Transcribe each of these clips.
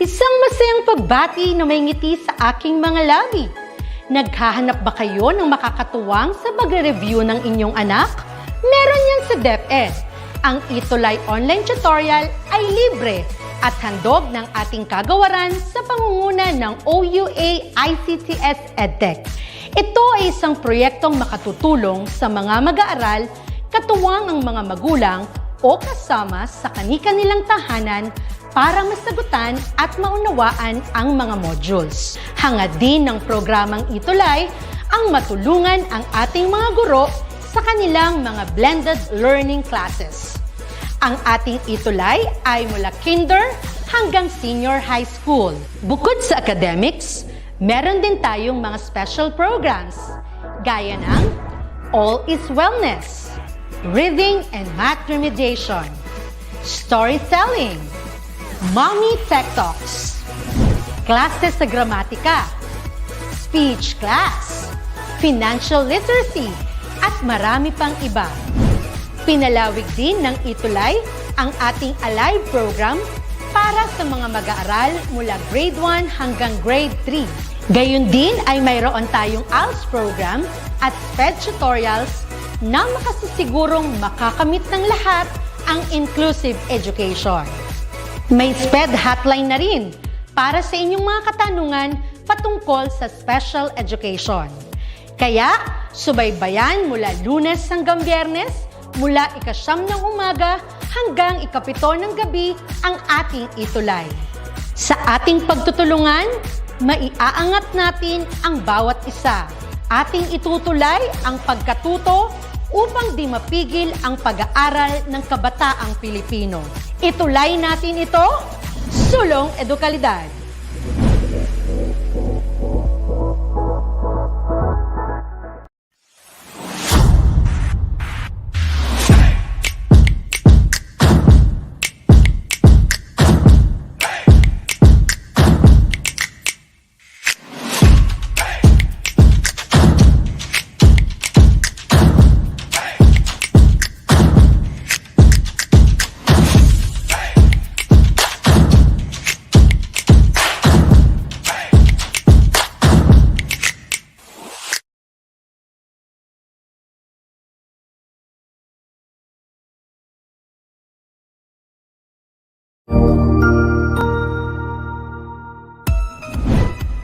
Isang masayang pagbati na may ngiti sa aking mga labi. Naghahanap ba kayo ng makakatuwang sa pagre-review ng inyong anak? Meron yan sa DepEd. Ang ETUlay online tutorial ay libre at handog ng ating kagawaran sa pangunguna ng OUA ICTS EdTech. Ito ay isang proyektong makatutulong sa mga mag-aaral, katuwang ang mga magulang o kasama sa kani-kanilang tahanan para masagutan at maunawaan ang mga modules. Hangad din ng programang ETUlay ang matulungan ang ating mga guro sa kanilang mga blended learning classes. Ang ating ETUlay ay mula kinder hanggang senior high school. Bukod sa academics, meron din tayong mga special programs gaya ng All is Wellness, Reading and Math Remediation, Storytelling, Mommy Tech Talks, Classes sa Gramatika, Speech Class, Financial Literacy, at marami pang iba. Pinalawig din ng ETUlay ang ating Alive program para sa mga mag-aaral mula grade 1 hanggang grade 3. Gayun din ay mayroon tayong ALS program at SPED tutorials na makasisigurong makakamit ng lahat ang inclusive education. May SPED hotline na rin para sa inyong mga katanungan patungkol sa special education. Kaya, subaybayan mula Lunes hanggang Biyernes, mula 9:00 ng umaga hanggang 7:00 ng gabi ang ating ETUlay. Sa ating pagtutulungan, maiaangat natin ang bawat isa. Ating itutulay ang pagkatuto upang di mapigil ang pag-aaral ng kabataang Pilipino. Itulay natin ito, sulong edukalidad.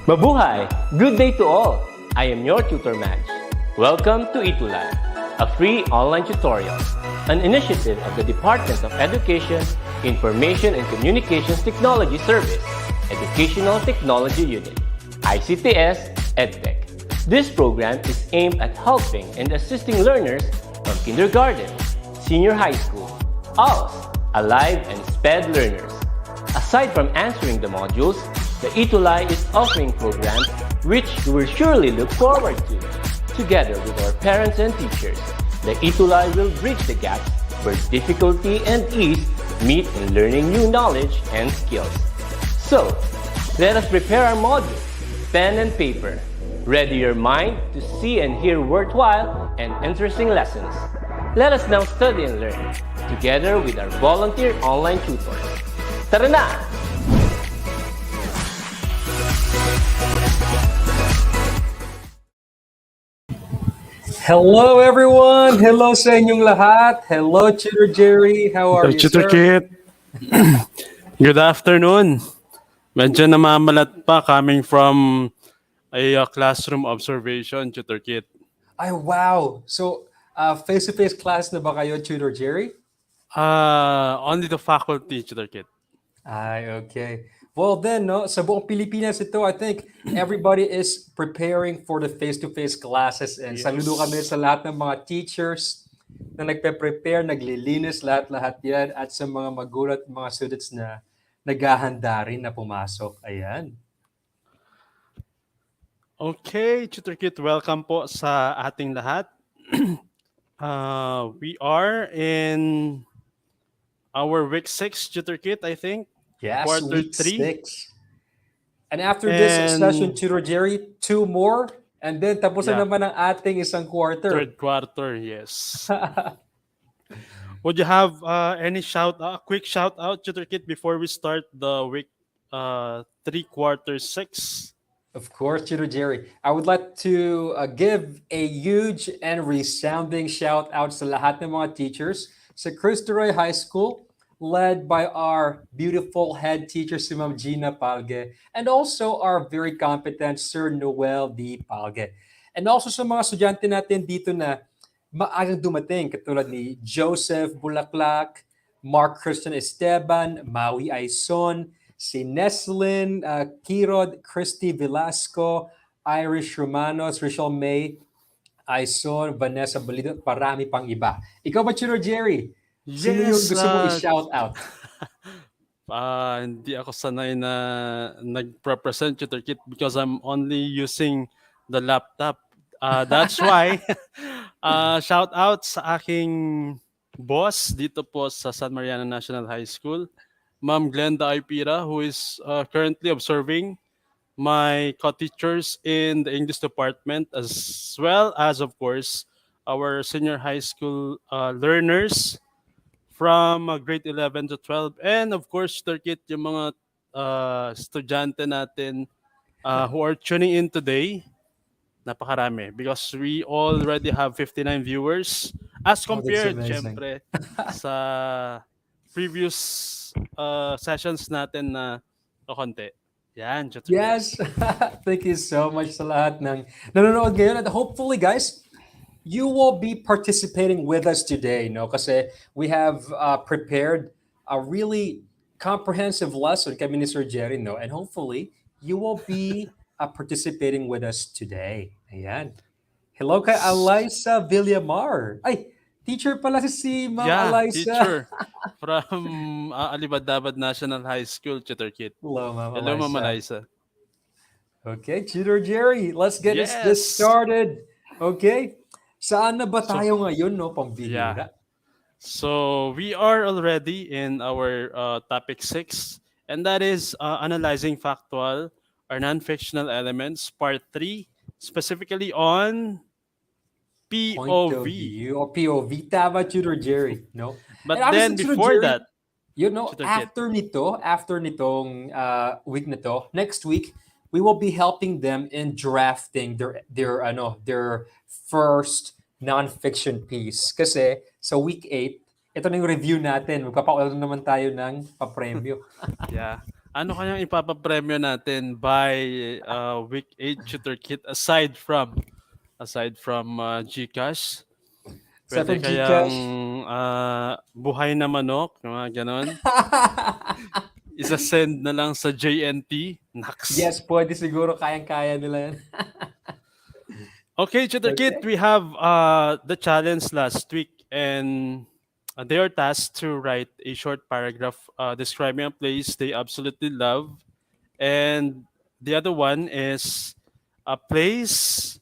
Mabuhay! Good day to all! I am your tutor Madge. Welcome to ETUlay, a free online tutorial, an initiative of the Department of Education, Information and Communications Technology Service, Educational Technology Unit, ICTS EdTech. This program is aimed at helping and assisting learners from kindergarten, senior high school, ALS, Alive, and SPED learners. Aside from answering the modules, the ETUlay is offering programs which you will surely look forward to. Together with our parents and teachers, the ETUlay will bridge the gaps where difficulty and ease meet in learning new knowledge and skills. So, let us prepare our modules, pen and paper. Ready your mind to see and hear worthwhile and interesting lessons. Let us now study and learn, together with our volunteer online tutors. Tara na! Hello everyone! Hello sa inyong lahat! Hello Tutor Jerry! How are you, Tutor sir? Kit. Good afternoon. Medyo namamalat pa coming from a classroom observation, Tutor Kit. Ay, wow! So, face-to-face class na ba kayo, Tutor Jerry? Only the faculty, Tutor Kit. Ay, okay. Well then, no, sa buong Pilipinas ito, I think everybody is preparing for the face-to-face classes and saludo kami sa lahat ng mga teachers na nagpe-prepare, naglilinis, lahat-lahat yan at sa mga magulat, mga students na naghahanda rin na pumasok. Ayan. Okay, Tutor Kit, welcome po sa ating lahat. We are in our week 6, Tutor Kit, I think. Yes, Quarter week 3. 6. And after this session, Tutor Jerry, 2 more. And then tapos na naman ang ating isang quarter. Third quarter, yes. Would you have any quick shout out, Tutor Kit, before we start the week 3/4 6. Of course, Tutor Jerry. I would like to give a huge and resounding shout out sa lahat ng mga teachers sa Cristo Rey High School, led by our beautiful head teacher si Ma'am Gina Palge, and also our very competent Sir Noel D. Palge. And also sa mga estudyante natin dito na maagang dumating, katulad ni Joseph Bulaklak, Mark Christian Esteban, Maui Aison, si Neslin Kirod, Christy Velasco, Irish Romanos, Rachel May, Aison, Vanessa Balido, at marami pang iba. Ikaw ba, Tutor Jerry? Sino yung Yes, gusto mo i-shout out? hindi ako sanay na nag-represent Tutor Kit because I'm only using the laptop. That's why, shout out sa aking boss dito po sa San Mariano National High School, Ma'am Glenda Ipira, who is currently observing my co-teachers in the English department, as well as, of course, our senior high school learners from grade 11 to 12. And of course, Turkit, yung mga estudyante natin who are tuning in today, napakarami. Because we already have 59 viewers as Oh, that's compared, amazing. syempre, sa previous sessions natin na konti. Yan, Turkit. Yes! Thank you so much sa lahat ng nanonood ngayon. And hopefully, guys, you will be participating with us today, no? Kasi we have prepared a really comprehensive lesson kami ni Sir Jerry, no? And hopefully, you will be participating with us today. Ayan. Hello kay Eliza Villamar. Ay, teacher pala si Ma'am Yeah, Eliza. teacher from Alibadabad National High School, Tutor Kit. Hello, Ma'am Hello, Eliza. Ma'am Eliza. Okay, Tutor Jerry, let's get this Yes. started. Okay? Saan na ba tayo ngayon, no? Pambihira. Yeah. So we are already in our topic 6, and that is analyzing factual or non-fictional elements, part 3, specifically on Point of POV. view or POV. Tama, Tutor Jerry, no? But And then honestly, Tutor before Jerry, that, you know, Tutor Kit. after nitong week na to, next week, we will be helping them in drafting their first non-fiction piece. Kasi sa week 8, ito na yung review natin. Magpapaulan naman tayo ng papremyo. yeah. Ano kayang ipapapremyo natin by week 8, Tutor Kit, aside from GCash? Sa Pwede kayang buhay na manok, mga ganon. Isa-send na lang sa JNT. Naks. Yes, pwede siguro. Kayang-kaya nila yan. Okay, Tutor Kit, we have the challenge last week, and they are tasked to write a short paragraph describing a place they absolutely love, and the other one is a place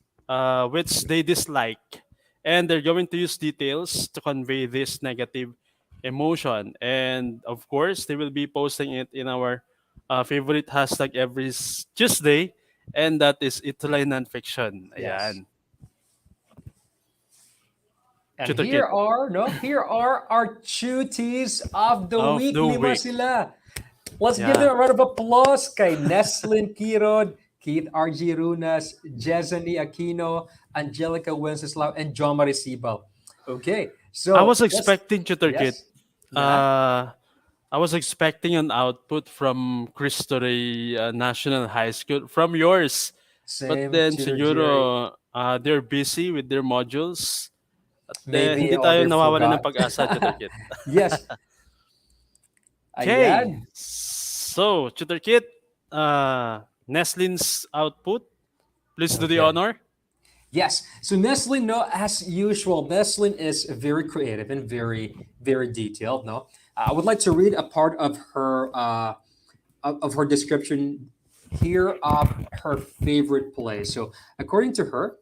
which they dislike, and they're going to use details to convey this negative emotion. And of course, they will be posting it in our favorite hashtag every Tuesday, and that is ETUlay NonFiction. Yes. Ayan. And Tutor here Kit. here are our cuties of the Of week. the Lima week. sila. Let's give Yeah. them a round of applause kay Neslin Kirod, Keith R.G. Runas, Jezani Aquino, Angelica Wenceslao, and John Marisibal. Okay, so I was let's- expecting, Tutor Kit, Yes. Yeah. I was expecting an output from Cristo Rey National High School, from yours. Same, But then, Tutor siguro, Jerry. they're busy with their modules. At Maybe, hindi or tayo they nawawalan ng forgot. pag-asa, Tutor Kit. Yes. Okay. Ayan. So, Tutor Kit, Neslin's output. Please do the Okay. honor. Yes. So Neslin, no, as usual, Neslin is very creative and very, very detailed. No, I would like to read a part of her description here of her favorite play. So according to her,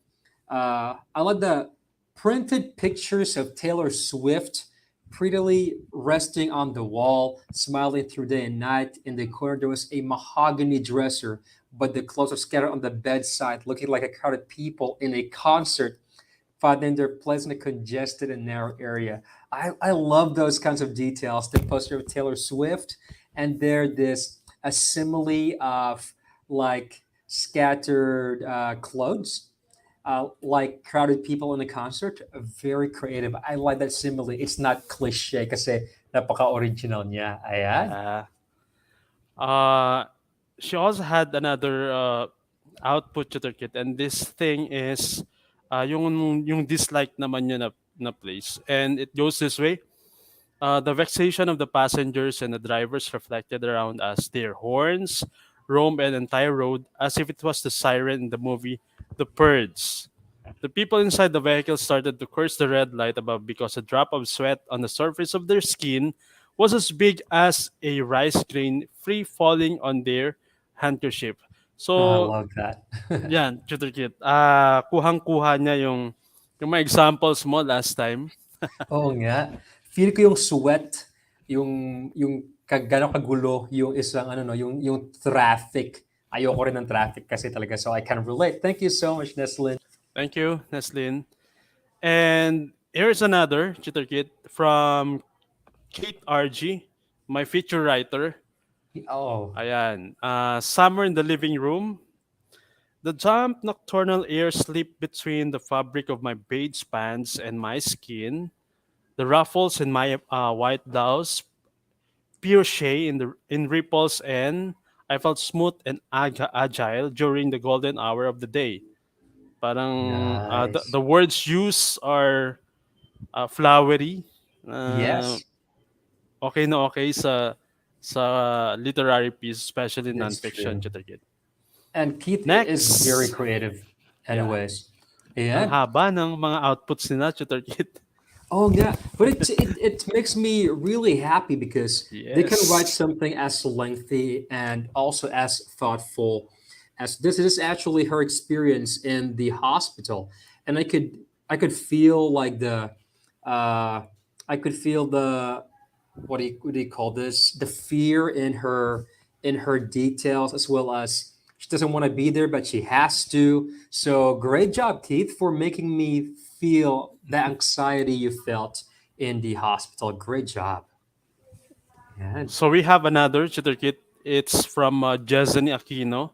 I like the printed pictures of Taylor Swift prettily resting on the wall, smiling through day and night. In the corner, there was a mahogany dresser, but the clothes are scattered on the bedside, looking like a crowd of people in a concert, finding their place in a congested and narrow area. I love those kinds of details. The poster of Taylor Swift, and there this a simile of like scattered clothes, like crowded people in a concert. Very creative. I like that simile. It's not cliche kasi napaka-original niya. Ayan. Yeah. Uh, she also had another output tutor kit, and this thing is yung dislike naman niya na place, and it goes this way. The vexation of the passengers and the drivers reflected around us. Their horns roamed an entire road as if it was the siren in the movie The Purge. The people inside the vehicle started to curse the red light above because a drop of sweat on the surface of their skin was as big as a rice grain free falling on their handkerchief. Oh, I So, love that. yan, Tutor Kit. Kuhang-kuha niya yung mga examples mo last time. Oo nga. Feel ko yung sweat, yung gano'ng kagulo yung isang ano no, yung traffic. Ayoko rin ng traffic kasi talaga, so I can relate. Thank you so much, Neslin. Thank you, Neslin. And here's another Tutor Kit from Kate RG, my feature writer. Oh, Ayan. Summer in the living room. The damp nocturnal air slipped between the fabric of my beige pants and my skin. The ruffles in my white blouse pioche in ripples, and I felt smooth and agile during the golden hour of the day. Parang nice. the words used are flowery. Uh, Yes, okay na okay sa literary piece, especially that's nonfiction. true. Chitakit. And Keith is very Next, creative yeah. anyways. Ang Yeah. haba ng mga outputs ni Chitakit. Oh yeah, but it makes me really happy because they can write Yes. something as lengthy and also as thoughtful as this is actually her experience in the hospital, and I could feel like uh I could feel the what do you call this, the fear in her details, as well as she doesn't want to be there but she has to. So great job, Keith, for making me feel the anxiety you felt in the hospital. Great job. Yeah. So we have another Chitakit. It's from Jezani Aquino.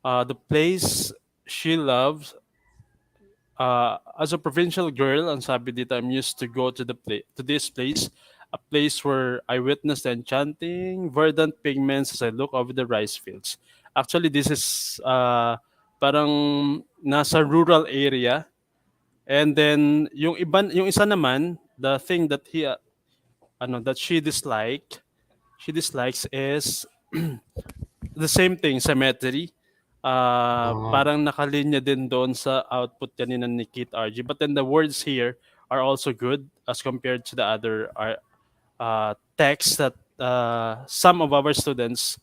The place she loves. As a provincial girl, ang sabi dito, I'm used to go to this place, a place where I witnessed the enchanting, verdant pigments as I look over the rice fields. Actually, this is parang nasa rural area. And then yung isa naman, the thing that that she dislikes is the same thing, cemetery. Oh, Parang nakalinya din doon sa output kanina ni Kit RG. But then the words here are also good as compared to the other texts that some of our students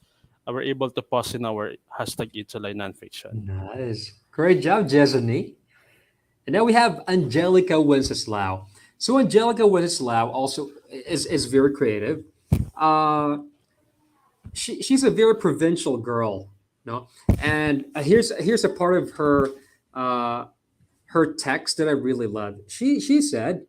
were able to post in our hashtag ETUlay nonfiction. nice. Great job, Jesony. And now we have Angelica Wenceslao. So Angelica Wenceslao also is very creative. Uh, she's a very provincial girl, no? And here's a part of uh, her text that I really love. She said,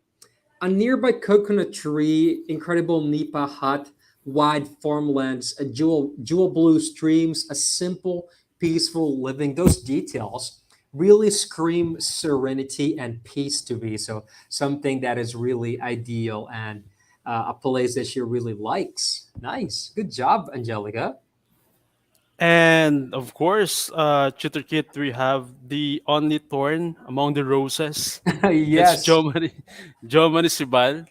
"A nearby coconut tree, incredible nipa hut, wide farmlands, a jewel blue streams, a simple, peaceful living." Those details really scream serenity and peace to me. So something that is really ideal and a place that she really likes. Nice, good job, Angelica. And of course, Tutor Kit, we have the only thorn among the roses. It's Yes, Jomari Sibal.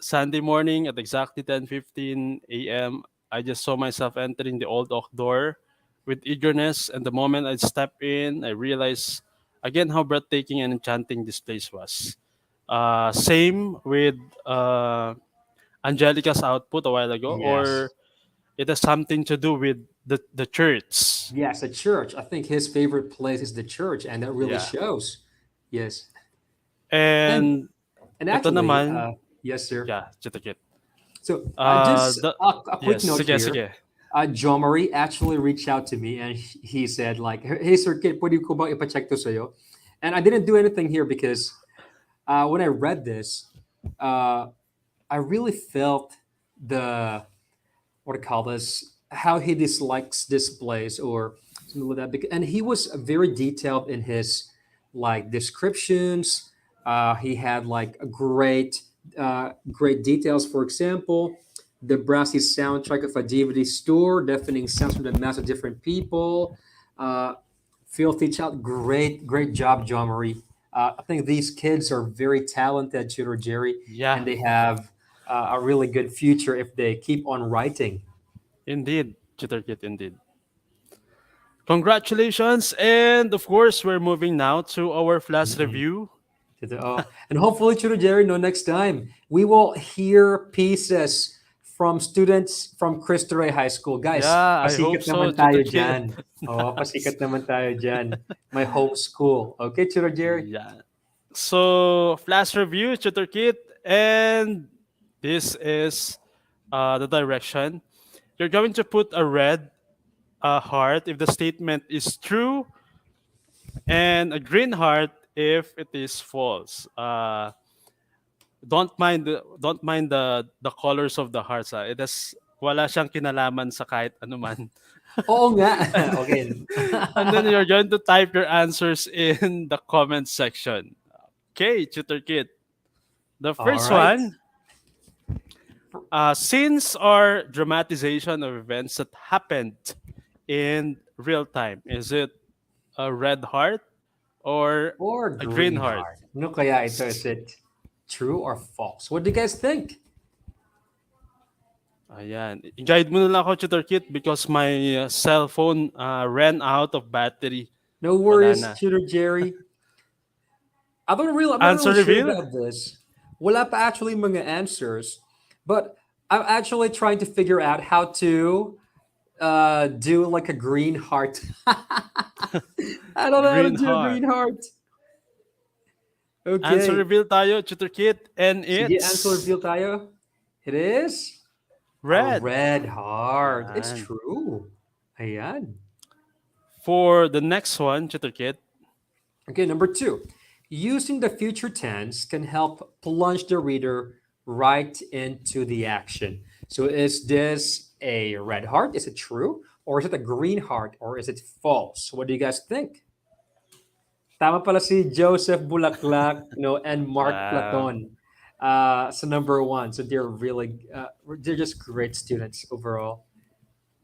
Sunday morning at exactly 10:15 a.m., I just saw myself entering the old oak door with eagerness, and the moment I stepped in, I realized again how breathtaking and enchanting this place was. Same with Angelica's output a while ago, or yes, it has something to do with the church. yes. A church. I think his favorite place is the church, and that really Yeah. shows. Yes, and And and ito actually, naman, yes, sir. yeah, chitikit. So just The a quick yes, note sige, here. sige. John Marie actually reached out to me and he said like, "Hey Sir Kit, pwede ko ba ipacheck to sa'yo?" And I didn't do anything here because when I read this, uh, I really felt the what to call this, how he dislikes displays or something like that. And he was very detailed in his like descriptions. He had like a great details. For example, the brassy soundtrack of a DVD store, deafening sounds from the mass of different people. Uh, Filthy Child, great job, John Marie. I think these kids are very talented, Tutor Jerry, Yeah, and they have a really good future if they keep on writing. indeed, Tutor Kit, indeed. Congratulations, and of course, we're moving now to our flash Mm-mm. review. And hopefully, Tutor Jerry, no, next time we will hear pieces from students from Cristo Rey High School. Guys, Yeah, I hope pasikat so, naman Tutor tayo Kit. dyan. Oh, pasikat naman tayo dyan. My home school. Okay, Tutor Jerry? Yeah. So, flash review, Tutor Kit, and this is the direction. You're going to put a red heart if the statement is true, and a green heart if it is false. Don't mind the colors of the hearts. It has wala siyang kinalaman sa kahit anuman. Oo nga. and, Okay. and then you're going to type your answers in the comment section. Okay, Tutor Kit. The All first right. one, scenes or dramatization of events that happened in real time. Is it a red heart or Or a green green heart? heart. No kaya ito, is it true or false? What do you guys think? Ayan. I-guide mo na lang ako, Tutor Kit, because my cell phone ran out of battery. No Wala worries, na. Tutor Jerry. I'm not Answer really sure reveal? about this. Wala pa actually mga answers, but I'm actually trying to figure out how to do like a green heart. I don't know how to Green do a heart. green heart. Answer Okay. reveal tayo, Tutor Kit, and Sige, answer it's reveal tayo. It is a red. red heart. It's Yan. true. Ayan. For the next one, Tutor Kit, Okay, number 2. Using the future tense can help plunge the reader right into the action. So is this a red heart? Is it true? Or is it a green heart? Or is it false? What do you guys think? Tama pala si Joseph Bulaklak, and Mark wow. Platon. So number 1. So they're just great students overall.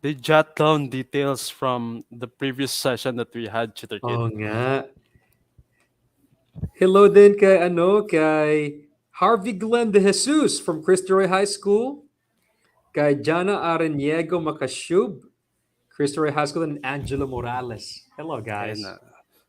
They jot down details from the previous session that we had, Tutor Kit. Oo nga. Hello din kay Harvey Glenn de Jesus from Cristo Rey High School, kay Jana Areniego Makashub, Cristo Rey High School, and Angelo Morales. Hello, Ayan guys. na.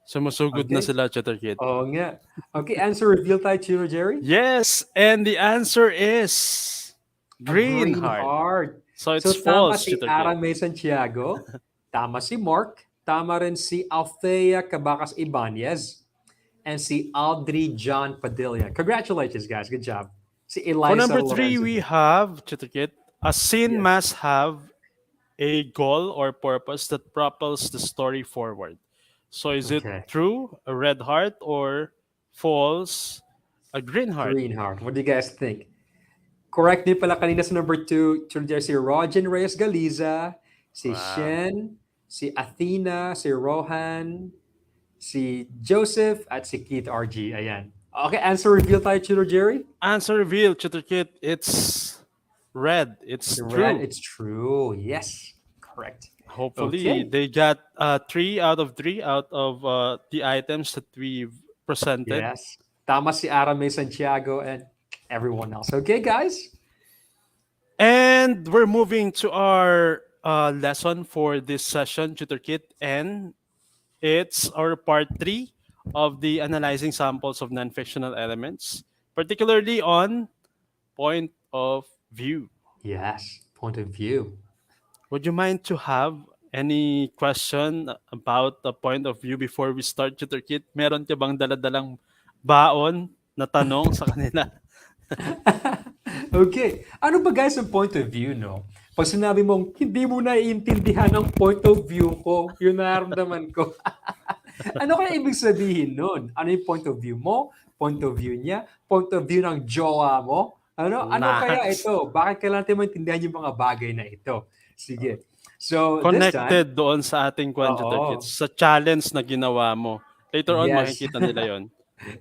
Sumusugod na Okay. sila, Tutor Kit. Oo nga. Okay, answer reveal tayo, Chiro Jerry. Yes, and the answer is A green green heart. heart. So it's So tama false, si Tutor Kit. Aramay Santiago, tama si Mark, tama rin si Althea Cabacas Ibanez, and si Audrey John Padilla. Congratulations, guys. Good job. Si For Eliza number 3, Lorenzo. we have, Tutor Kit, a scene Yes. must have a goal or purpose that propels the story forward. So is it Okay. true, a red heart, or false, a green heart? Green heart. What do you guys think? Correct din pala kanina sa number 2, si Rogen Reyes Galiza, si Wow. Shen, si Athena, si Rohan, si Joseph, at si Keith RG. Ayan. Okay, answer reveal tayo, Tutor Jerry. Answer revealed, Tutor Kit. It's red. It's Red, true. it's true. Yes, correct. Hopefully, Okay. they got 3 out of 3 out of the items that we've presented. Yes. Tama si Aramay Santiago and everyone else. Okay, guys? And we're moving to our lesson for this session, Tutor Kit, and it's our part 3 of the analyzing samples of non-fictional elements, particularly on point of view. Yes, point of view. Would you mind to have any question about the point of view before we start, Tutor Kit? Meron ka bang daladalang baon na tanong sa kanila? Okay. Ano ba guys ang point of view, no? Pag sinabi mong, hindi mo naiintindihan ang point of view ko, yun nararamdaman ko. Ano kaya ibig sabihin nun? Ano yung point of view mo? Point of view niya? Point of view ng jowa mo? Ano kaya Nice. ito? Bakit kailangan natin maintindihan yung mga bagay na ito? Sige. So, this time, Connected doon sa ating Tutor Kit, oo. sa challenge na ginawa mo. Later on, Yes. makikita nila yon.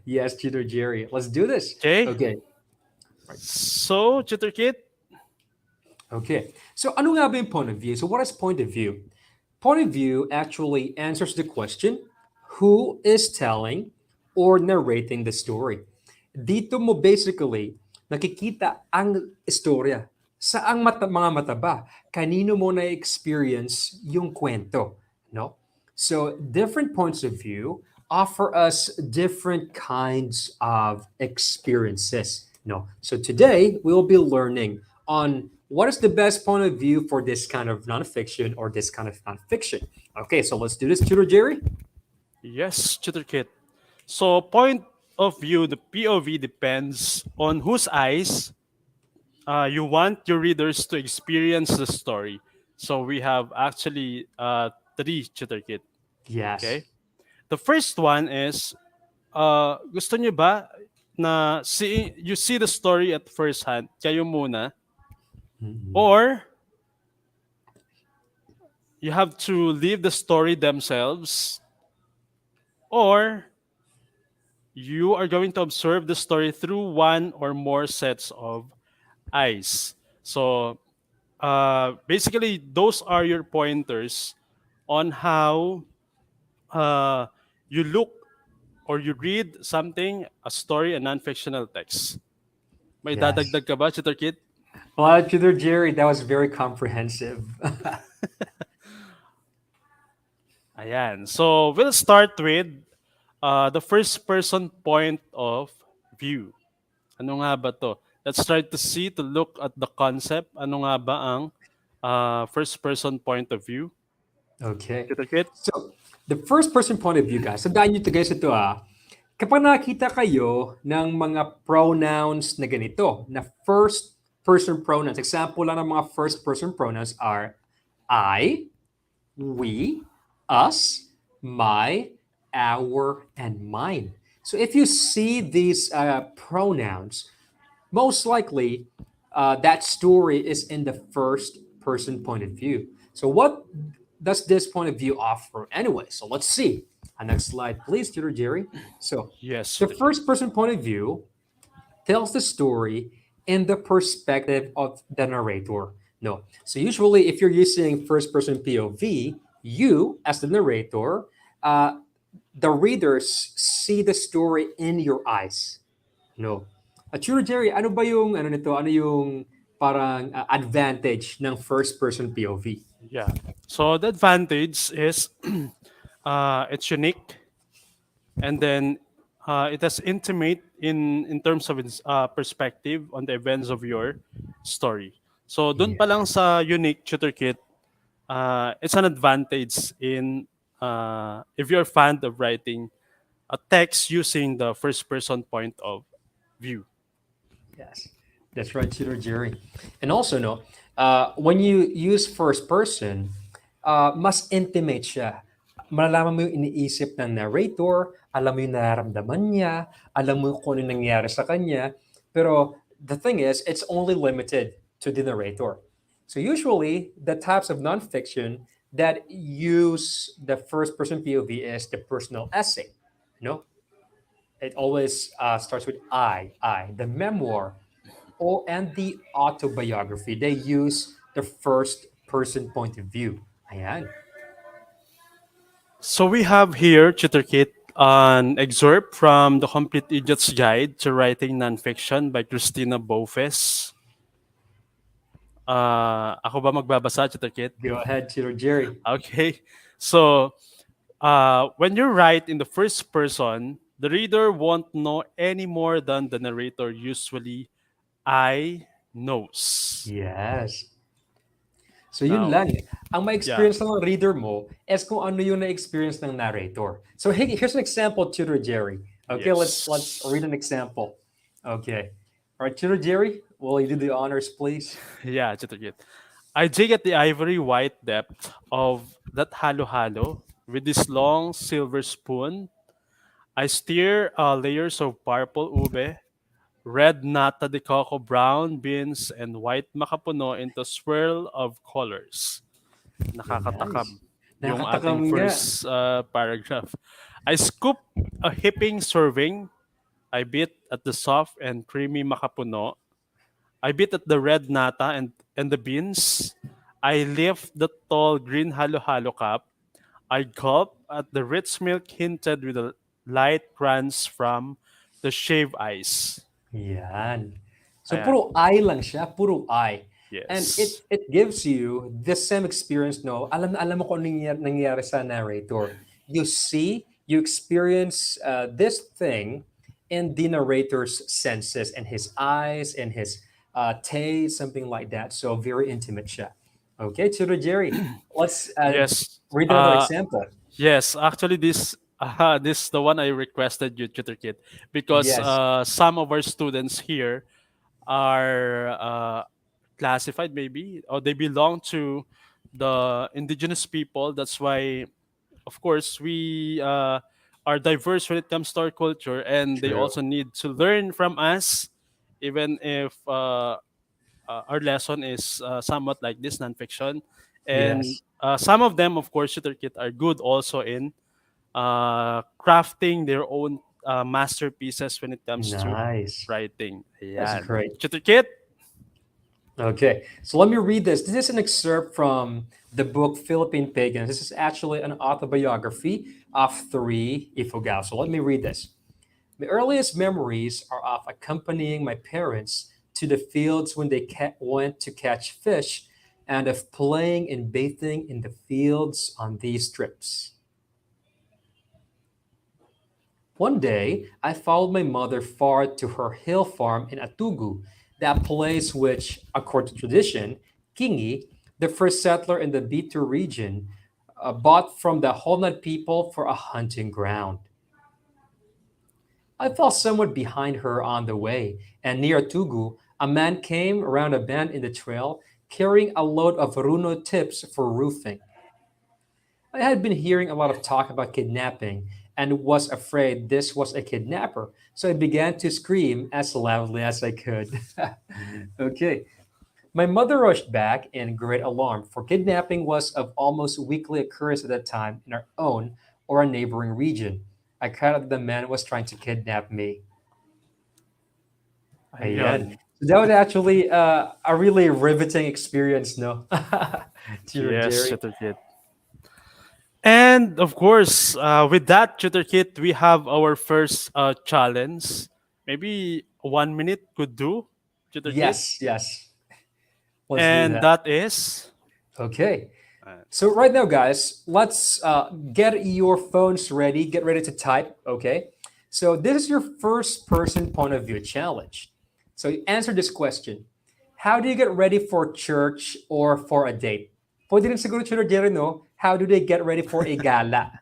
Yes, Tutor Jerry. Let's do this. Okay? Okay. So, Tutor Kit, Okay. So, ano nga ba yung point of view? So, what is point of view? Point of view actually answers the question, who is telling or narrating the story? Dito mo basically nakikita ang istorya. Saang mga mata ba? Kanino mo na-experience yung kwento? No? So, different points of view offer us different kinds of experiences. No? So, today we'll be learning on what is the best point of view for this kind of nonfiction or this kind of nonfiction. Okay, so let's do this, Tutor Jerry. yes, Tutor Kit. So, point of view, the POV depends on whose eyes you want your readers to experience the story. So, we have actually three Tutor Kit. Yes. Okay? The first one is, gusto nyo ba na you see the story at first hand, kayo muna, or you have to leave the story themselves, or you are going to observe the story through one or more sets of eyes. So basically, those are your pointers on how you look or you read something, a story, a non-fictional text. May Yes. dadagdag ka ba, Tutor Kit? Well, Tutor Jerry, that was very comprehensive. Ayan. So, we'll start with the first person point of view. Ano nga ba to? Let's try to look at the concept. Ano nga ba ang first person point of view? Okay. Tutor Kit? So, the first person point of view, guys. Tandaan nyo ito, guys, ito kapag nakita kayo ng mga pronouns na ganito, na first person pronouns, example lang ng mga first person pronouns are I, we, us, my, our, and mine. So if you see these pronouns, most likely that story is in the first person point of view. So what does this point of view offer anyway? So let's see. Next slide, please, Tutor Jerry. So Yes. the first person point of view tells the story in the perspective of the narrator. No. So usually if you're using first person POV, you as the narrator, the readers see the story in your eyes. No. Tutor Jerry, ano ba yung ano nito? Ano yung parang advantage ng first person POV? Yeah. So the advantage is it's unique, and then it has intimate in terms of its perspective on the events of your story. So dun pa lang sa unique Tutor Kit, it's an advantage in if you're fond of writing a text using the first person point of view. Yes, that's right, Tutor Jerry. And also, no, when you use first person, mas intimate siya. Malalaman mo yung iniisip ng narrator, alam mo yung nararamdaman niya, alam mo kung ano nangyari sa kanya. Pero the thing is, it's only limited to the narrator. So usually, the types of nonfiction that use the first person POV is the personal essay. No, it always starts with I, the memoir, and the autobiography. They use the first person point of view. Ayan. So we have here, Tutor Kit, an excerpt from The Complete Idiot's Guide to Writing Nonfiction by Christina Bofes. Ako ba magbabasa, Tutor Kit? Go ahead, Tutor Jerry. Okay. So, when you write in the first person, the reader won't know any more than the narrator usually I knows. Yes. So yun Now, lang. Ang ma-experience ng reader mo is kung ano yung na-experience ng narrator. So here's an example, Tutor Jerry. Okay, Yes. let's read an example. Okay. All right, Tutor Jerry, will you do the honors, please? Yeah, Tutor Kit. I dig at the ivory white depth of that halo-halo with this long silver spoon. I stir layers of purple ube, red nata de coco, brown beans, and white makapuno into swirl of colors. Nice. Nakakatakam yung Nakakatakam ating nga. first paragraph. I scoop a heaping serving. I bit at the soft and creamy makapuno. I bit at the red nata and the beans. I lift the tall green halo-halo cup. I gulp at the rich milk hinted with a light runs from the shaved ice. Yan. So Ayan. puro I lang siya, puro I. And Yes. it gives you the same experience, no? Alam na alam mo kung anong nangyari sa narrator. You see, you experience this thing in the narrator's senses and his eyes and his taste, something like that. So very intimate siya. Okay, Chiro Jerry, let's Yes. read another example. Yes. Actually, this is the one I requested you, Tutor Kit, because Yes, some of our students here are classified maybe or they belong to the indigenous people. That's why, of course, we are diverse when it comes to our culture, and they true. also need to learn from us, even if our lesson is somewhat like this nonfiction. And Yes, some of them, of course, Shooter Kit, are good also in crafting their own masterpieces when it comes to nice. writing. That's Ayan. great. Shooter Kit? Okay, so let me read this. This is an excerpt from the book Philippine Pagans. This is actually an autobiography of three Ifugao. So let me read this. My earliest memories are of accompanying my parents to the fields when they went to catch fish and of playing and bathing in the fields on these trips. One day, I followed my mother far to her hill farm in Atugu, that place which, according to tradition, Kingi, the first settler in the Bitu region, bought from the Honad people for a hunting ground. I fell somewhat behind her on the way, and near Tugu, a man came around a bend in the trail carrying a load of runo tips for roofing. I had been hearing a lot of talk about kidnapping and was afraid this was a kidnapper, so I began to scream as loudly as I could. Okay. My mother rushed back in great alarm, for kidnapping was of almost weekly occurrence at that time in our own or a neighboring region. I cried out that the man was trying to kidnap me. Ayan. Ayan. So that was actually a really riveting experience, no? To Yes, Jerry. Shooter Kit. And of course, with that, Tutor Kit, we have our first challenge. Maybe 1 minute could do, Tutor Kit. Yes, yes. Let's do And that. that is. Okay. Uh, So right now, guys, let's get your phones ready. Get ready to type. Okay. So this is your first person point of view challenge. So you answer this question. How do you get ready for church or for a date? Pwede rin siguro Chino Jerry, no? How do they get ready for a gala,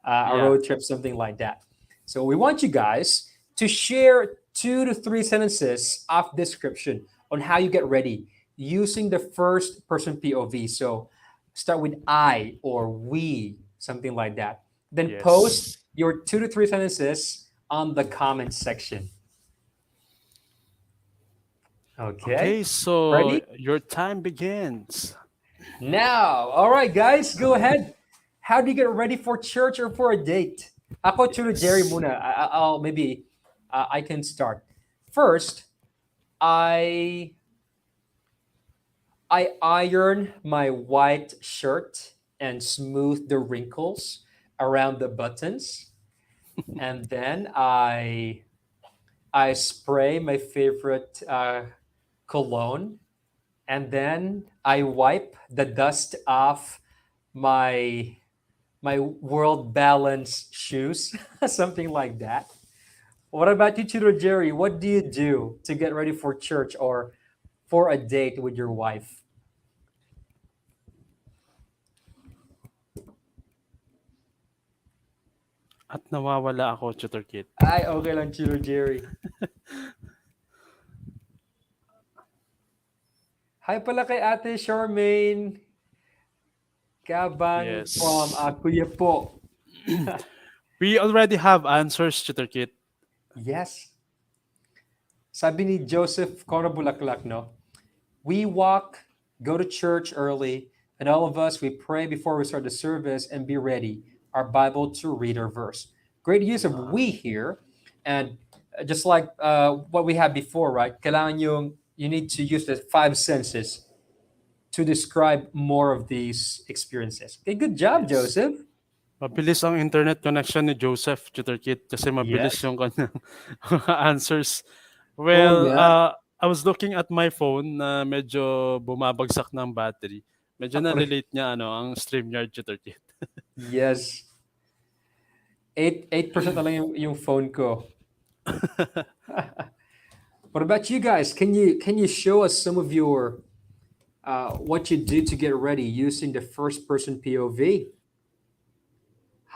a yeah. road trip, something like that? So we want you guys to share 2 to 3 sentences of description on how you get ready using the first person POV. So start with I or we, something like that. Then post Yes. your 2 to 3 sentences on the comment section. Okay, Okay, so ready? your time begins. Now, all right, guys, go ahead. How do you get ready for church or for a date? Ako, Chulo Jerry Yes. muna. I'll maybe I can start. First, I I iron my white shirt and smooth the wrinkles around the buttons, and then I spray my favorite cologne, and then I wipe the dust off my my world balance shoes, something like that. What about you, Tutor Jerry? What do you do to get ready for church or for a date with your wife? At nawawala ako, Tutor Kit. Ay, okay lang, Tutor Jerry. Hi pala kay Ate Charmaine Kabang from Yes. Kuya Po. We already have answers, Tutor Kit. Yes. Sabi ni Joseph Corabulaklak, no? We walk, go to church early, and all of us, we pray before we start the service and be ready, our Bible to read our verse. Great use of we here. And just like what we had before, right? Kailangan you need to use the five senses to describe more of these experiences. Okay, good job, Yes. Joseph. Mabilis ang internet connection ni Joseph, Tutor Kit, kasi mabilis Yes. yung kanyang answers. Oh, Well, yeah. I was looking at my phone na medyo bumabagsak ng battery. Medyo na-relate niya ang StreamYard, Tutor Kit. Yes. 8% na lang yung phone ko. What about you guys? Can you show us some of your what you do to get ready using the first person POV?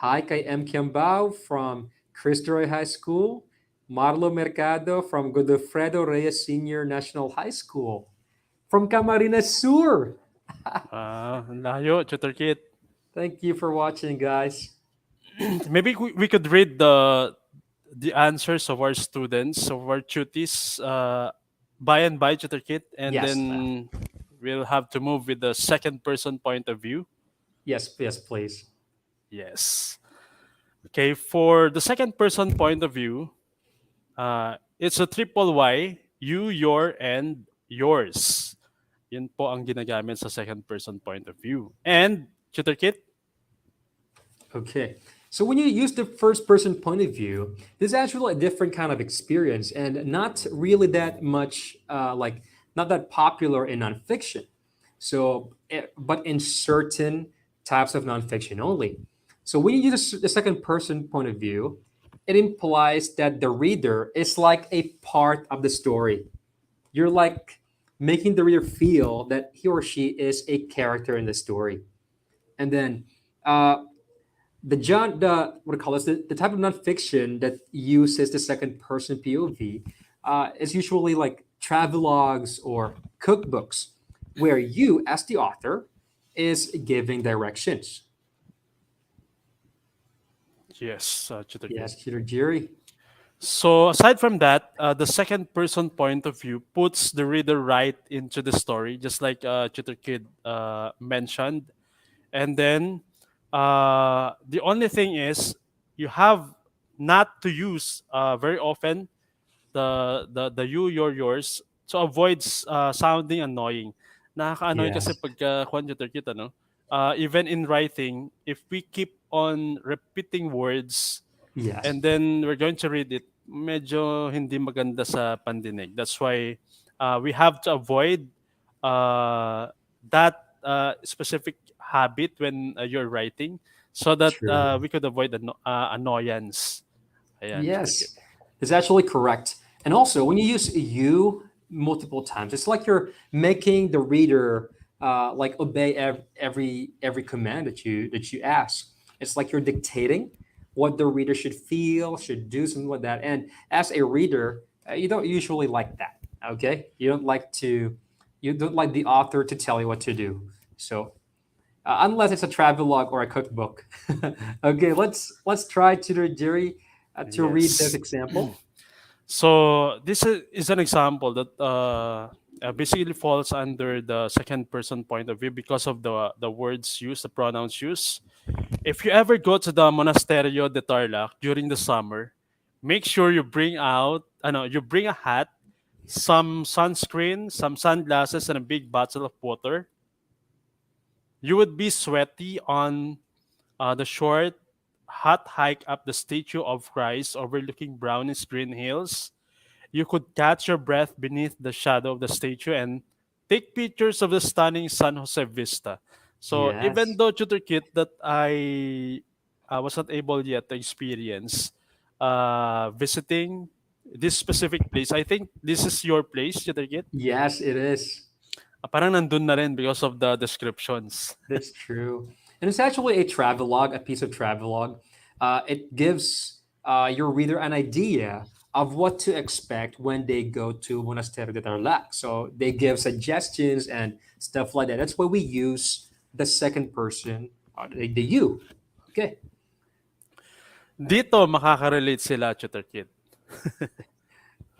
Hi, kay M. Kiambao from Cristo Rey High School. Marlo Mercado from Godofredo Reyes Senior National High School. From Camarines Sur. Ang layo, Tutor Kit. Thank you for watching, guys. Maybe we could read the answers of our students, of our tutees, by and by, Tutor Kit, and Yes. then we'll have to move with the second person point of view. Yes, please. Yes. Okay, for the second person point of view, it's a triple Y, you, your, and yours. Yun po ang ginagamit sa second person point of view. And, Tutor Kit? Okay. So when you use the first person point of view, this is actually a different kind of experience and not really that much not that popular in nonfiction. So, but in certain types of nonfiction only. So when you use the second person point of view, it implies that the reader is like a part of the story. You're like making the reader feel that he or she is a character in the story. And then the what do you call this? The type of nonfiction that uses the second person POV is usually like travelogues or cookbooks, where you, as the author, is giving directions. Yes, Tutor Kit. Yes, Peter Jerry. So aside from that, the second person point of view puts the reader right into the story, just like Tutor Kid mentioned. And then the only thing is you have not to use very often the you, your, yours to avoid sounding annoying. Nakaka-annoying kasi Yes. pagka Juan Tutor Kid, even in writing, if we keep on repeating words Yes. and then we're going to read it, medyo hindi maganda sa pandinig. That's why we have to avoid that specific habit when you're writing so that True. we could avoid annoyance. Ayan, Yes, it's actually correct. And also, when you use you multiple times, it's like you're making the reader like obey every command that you ask. It's like you're dictating what the reader should feel, should do, something like that. And as a reader, you don't usually like that. Okay, you don't like the author to tell you what to do. So unless it's a travelogue or a cookbook. Okay, let's try Tutor Jerry to read this Yes. example. So this is an example that basically falls under the second person point of view because of the words used, the pronouns used. If you ever go to the Monasterio de Tarlac during the summer, make sure you bring a hat, some sunscreen, some sunglasses, and a big bottle of water. You would be sweaty on the short, hot hike up the statue of Christ overlooking brownish green hills. You could catch your breath beneath the shadow of the statue and take pictures of the stunning San Jose vista. So even Yes. though Tutor Kit that I was not able yet to experience visiting this specific place, I think this is your place, Tutor Kit. Yes, it is. Parang nandun na rin because of the descriptions. That's true. And it's actually a travelogue, a piece of travelogue. It gives your reader an idea of what to expect when they go to Monasterio de Tarlac. So they give suggestions and stuff like that. That's why we use the second person, the you. Okay. Dito makaka-relate sila, Tutor Kit.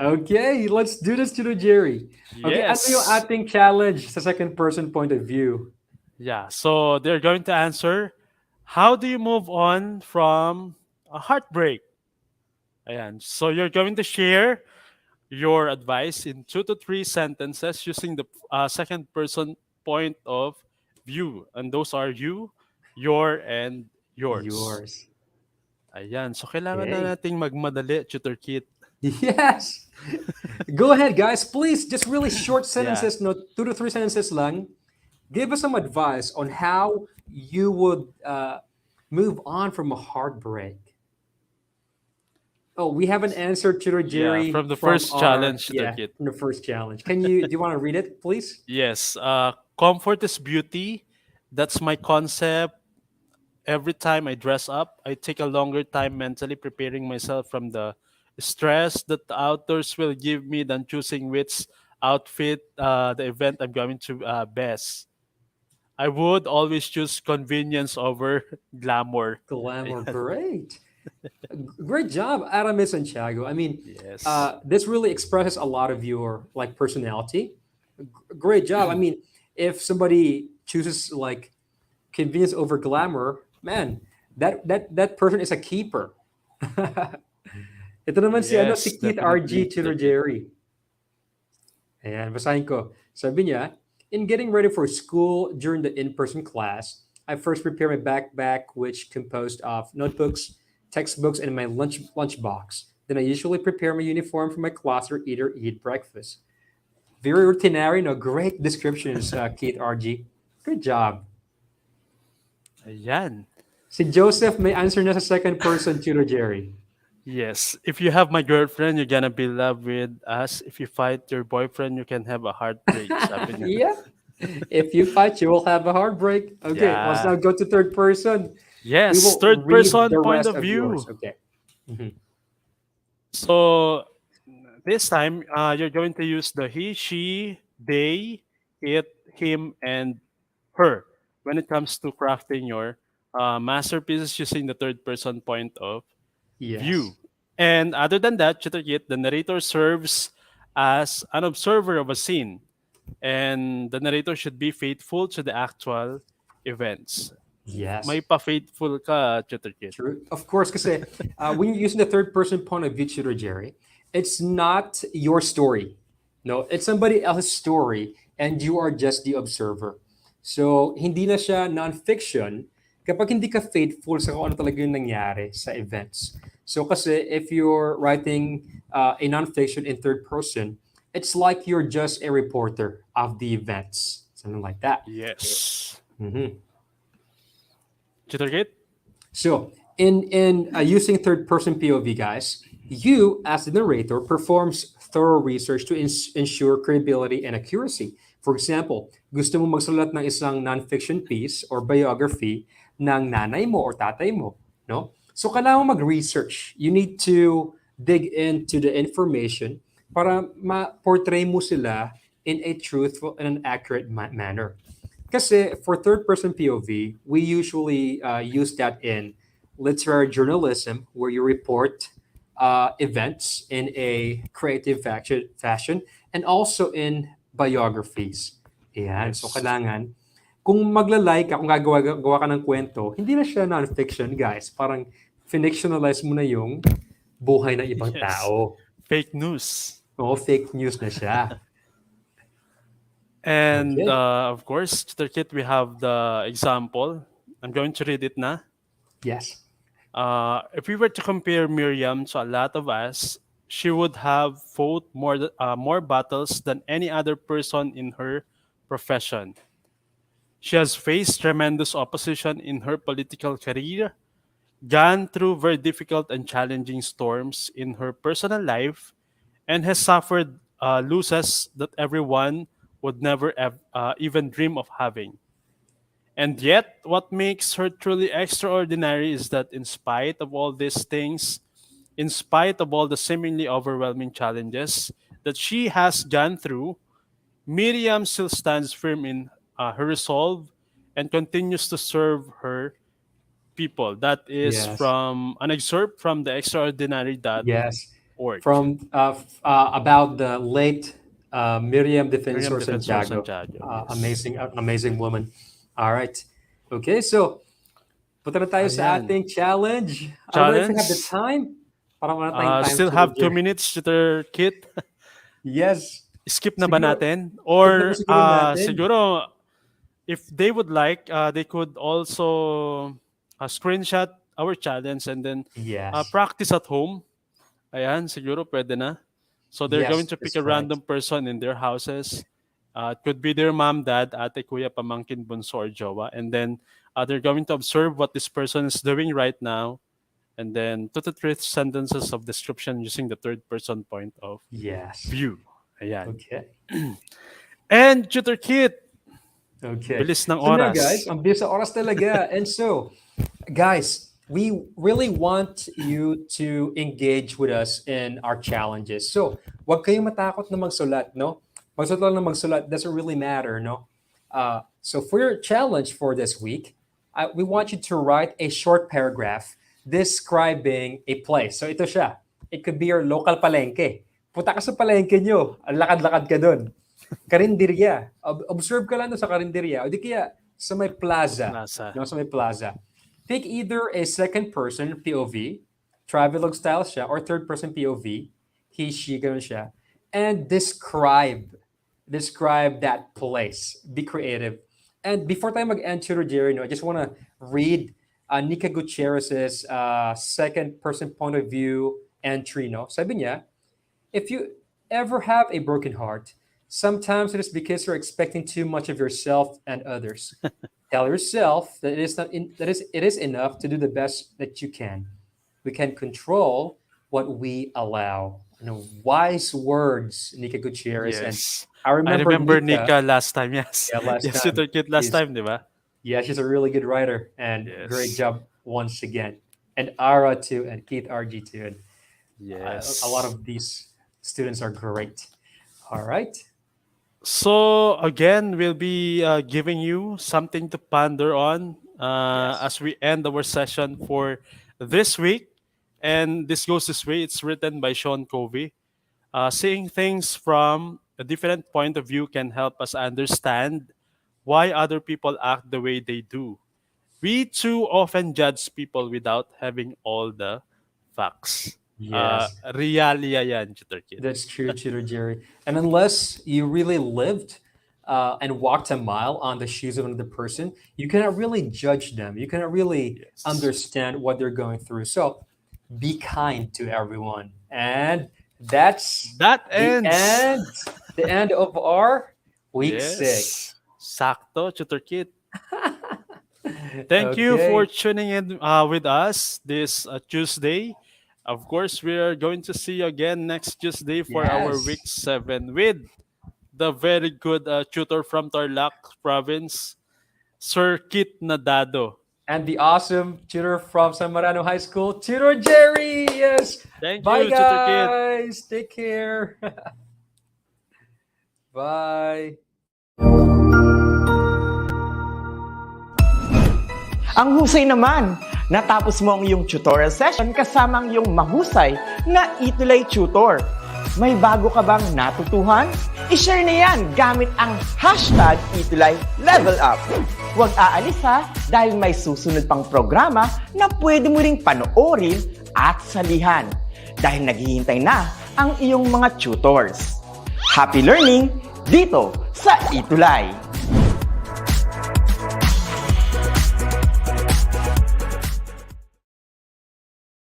Okay, let's do this to the Jerry. Okay, ano yung Yes. ating challenge sa second person point of view? Yeah. So they're going to answer, how do you move on from a heartbreak? Ayan. So you're going to share your advice in 2 to 3 sentences using the second person point of view. And those are you, your, and yours. Yours. Ayan. So kailangan na Okay. nating magmadali, Tutor Kit. Yes. Go ahead, guys. Please, just really short Yeah. sentences, no, 2 to 3 sentences lang. Give us some advice on how you would move on from a heartbreak. Oh, we have an answer to the Yeah. Jerry From the from first our challenge, Tutor Kit. from the first challenge. Do you want to read it, please? Yes. Comfort is beauty. That's my concept. Every time I dress up, I take a longer time mentally preparing myself from the stress that the outdoors will give me than choosing which outfit the event I'm going to best. I would always choose convenience over glamour. Glamour, Ayan. great. Great job, Aramis Santiago. I mean, Yes. this really expresses a lot of your like personality. Great job. I mean, if somebody chooses like convenience over glamour, man, that person is a keeper. Ito naman si Yes, Keith RG definitely, Tudor Tutor Kit. Jerry. Ayan, basahin ko. Sabi niya, in getting ready for school during the in-person class, I first prepare my backpack, which composed of notebooks, textbooks, and my lunchbox. Then I usually prepare my uniform for my class or either eat breakfast. Very routinary, no, great descriptions, Keith RG. Good job. Ayan. Si Joseph may answer na sa second person, Tudor Jerry. Yes. If you have my girlfriend, you're gonna be loved with us. If you fight your boyfriend, you can have a heartbreak. Sabi niya. Yeah. If you fight, you will have a heartbreak. Okay, let's now Yeah. go to third person. We Yes, will third read person the point rest of of yours. view. Okay. Mhm. So this time, you're going to use the he, she, they, it, him, and her when it comes to crafting your masterpieces using the third person point of Yes. view. And other than that, Chitakit, the narrator serves as an observer of a scene, and the narrator should be faithful to the actual events. May Yes. pa-faithful ka, Chitakit. True. Of course, because when you're using the third person point of view, Tudor Jerry, it's not your story. No, it's somebody else's story, and you are just the observer. So, hindi na siya non-fiction kapag hindi ka faithful sa kung ano talaga yung nangyari sa events. So, kasi if you're writing a non-fiction in third person, it's like you're just a reporter of the events, something like that. Yes. Mhm. Chitakit? So, in using third person POV, guys, you as the narrator performs thorough research to ensure credibility and accuracy. For example, gusto mo magsulat ng isang non-fiction piece or biography ng nanay mo or tatay mo, no? So kailangan mo mag-research. You need to dig into the information para ma-portray mo sila in a truthful and an accurate manner. Kasi for third person POV, we usually use that in literary journalism where you report events in a creative fashion and also in biographies. Ayan. So Yes. kailangan, kung magla-like ka, kung gawa ka ng kwento, hindi na siya non-fiction, guys. Parang fictionalize mo na yung buhay ng ibang Yes. tao. Fake news. Oo, fake news na siya. And Okay. of course, Chitakit, we have the example. I'm going to read it na. Yes. If we were to compare Miriam to a lot of us, she would have fought more battles than any other person in her profession. She has faced tremendous opposition in her political career, gone through very difficult and challenging storms in her personal life, and has suffered losses that everyone would never even dream of having. And yet, what makes her truly extraordinary is that, in spite of all these things, in spite of all the seemingly overwhelming challenges that she has gone through, Miriam still stands firm in her resolve and continues to serve her people. That is Yes. from an excerpt from The Extraordinary That Yes. From about the late Miriam Defensor Defensor Santiago. Santiago, yes. Amazing woman. All right. Okay, so punta na tayo sa Ayan. ating challenge. I don't know if we have the Challenge. time. Parang wala tayong time. Still to have 2 review. minutes, Tutor Kit. Yes. Skip na ba Siguro- natin? na Or ba siguro natin? siguro, if they would like, they could also screenshot our challenge and then Yes. practice at home. Ayan, siguro pwede na. So they're Yes, going to pick that's a random person in their houses. It could be their mom, dad, ate, kuya, pamangkin, bunso, or jowa. And then they're going to observe what this person is doing right now. And then 2 to 3 sentences of description using the third person point of Yes. view. Ayan. Okay. And Tutor Kit, Okay. bilis ng So now, oras. guys, ang bilis sa oras talaga. And so, guys, we really want you to engage with us in our challenges. So, wag kayong matakot na magsulat, no? Magsulat lang na magsulat doesn't really matter, no? So for your challenge for this week, we want you to write a short paragraph describing a place. So ito siya. It could be your local palengke. Punta ka sa palengke nyo. Ang lakad-lakad ka doon. Karinderya. Observe ka lang doon sa karinderya. O di kaya sa may plaza. No, sa may plaza. Pick either a second person POV, travelogue style siya, or third person POV, he, she, ganun siya, and describe that place. Be creative. And before tayo mag-end, Tutor Jerry, no, I just want to read Nika Gutierrez's second person point of view entry. No? Sabi niya, if you ever have a broken heart, sometimes it is because you're expecting too much of yourself and others. Tell yourself that it is enough to do the best that you can. We can control what we allow. Wise words, Nika Gutierrez. Yes. And I remember Nika last time, yes. Yeah, last yes, time. Tutor Kit last time, di ba? Yeah, she's a really good writer, and Yes. great job once again. And Ara too, and Keith RG too. And Yes. a lot of these students are great. All right. So again, we'll be giving you something to ponder on as we end our session for this week. And this goes this way. It's written by Sean Covey. Seeing things from a different point of view can help us understand why other people act the way they do. We too often judge people without having all the facts. Yes. Realia yan, Tutor Kit. That's true, Tutor Jerry. And unless you really lived and walked a mile on the shoes of another person, you cannot really judge them. You cannot really Yes. understand what they're going through. So be kind to everyone. And that's That ends. the end of our week 6. Sakto, Tutor Kit. Thank you for tuning in with us this Tuesday. Of course, we are going to see you again next Tuesday for our Yes. week 7 with the very good tutor from Tarlac province, Sir Kit Nadado. And the awesome tutor from San Marano High School, Tutor Jerry. Yes. Thank Bye, you, Tutor Kit. guys. Take care. Bye. Ang husay naman! Natapos mo ang iyong tutorial session kasama ang iyong mahusay na ETUlay tutor. May bago ka bang natutuhan? I-share na yan gamit ang hashtag #ETUlayLevelUp. Huwag aalis ha dahil may susunod pang programa na pwede mo ring panoorin at salihan dahil naghihintay na ang iyong mga tutors. Happy learning dito sa ETUlay!